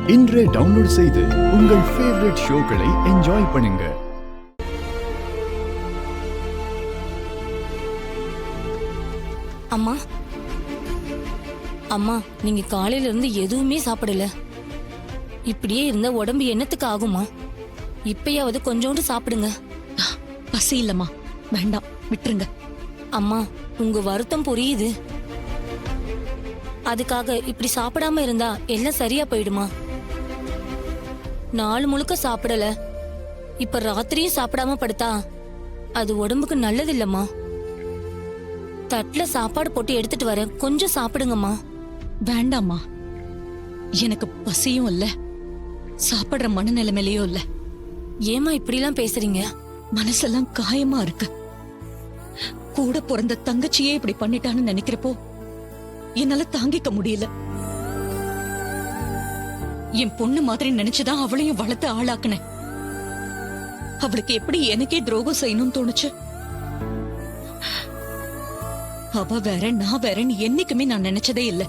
இன்றே டவுன்லோட் செய்து உங்கள் ஃபேவரட் ஷோக்களை என்ஜாய் பண்ணுங்க. அம்மா அம்மா, நீங்க காலையில இருந்து எதுவுமே சாப்பிடல. இப்படியே இருந்த உடம்பு என்னத்துக்கு ஆகுமா? இப்பயாவது கொஞ்சோண்டு சாப்பிடுங்க. பசி இல்லம்மா, வேண்டாம், விட்டுருங்க. அம்மா, உங்க வருத்தம் புரியுது. அதுக்காக இப்படி சாப்பிடாம இருந்தா எல்லாம் சரியா போயிடுமா? நாள் முழுக்க சாப்பிடல, இப்ப ராத்திரியும் சாப்பிடாம படுத்தா அது உடம்புக்கு நல்லது இல்லம்மா. தட்டுல சாப்பாடு போட்டு எடுத்துட்டு வரேன், கொஞ்சம் சாப்பிடுங்கம்மா. வேண்டாம்மா, எனக்கு பசியும் இல்ல, சாப்பிடுற மனநிலைமையிலயும் இல்ல. ஏமா இப்படிலாம் பேசுறீங்க? மனசெல்லாம் காயமா இருக்கு. கூட பிறந்த தங்கச்சியே இப்படி பண்ணிட்டான்னு நினைக்கிறப்போ என்னால தாங்கிக்க முடியல. என் பொண்ணு மாதிரி நினைச்சுதான் அவளையும் வளர்த்து ஆளாக்குனேன். அவளுக்கு எப்படி எனக்கே துரோகம் செய்யணும்னு தோணுச்சு? அவ வேற நான் வேறன்னு என்னைக்குமே நான் நினைச்சதே இல்ல.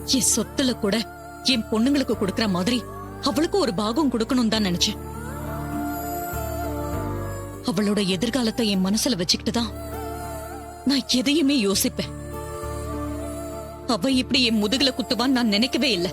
என் சொத்துல கூட என் பொண்ணுங்களுக்கு கொடுக்கற மாதிரி அவளுக்கு ஒரு பாகம் கொடுக்கணும் தான் நினைச்சேன். அவளோட எதிர்காலத்தை என் மனசுல வச்சுக்கிட்டுதான் நான் எதையுமே யோசிப்பேன். அவ இப்படி என் முதுகுல குத்துவான்னு நான் நினைக்கவே இல்லை.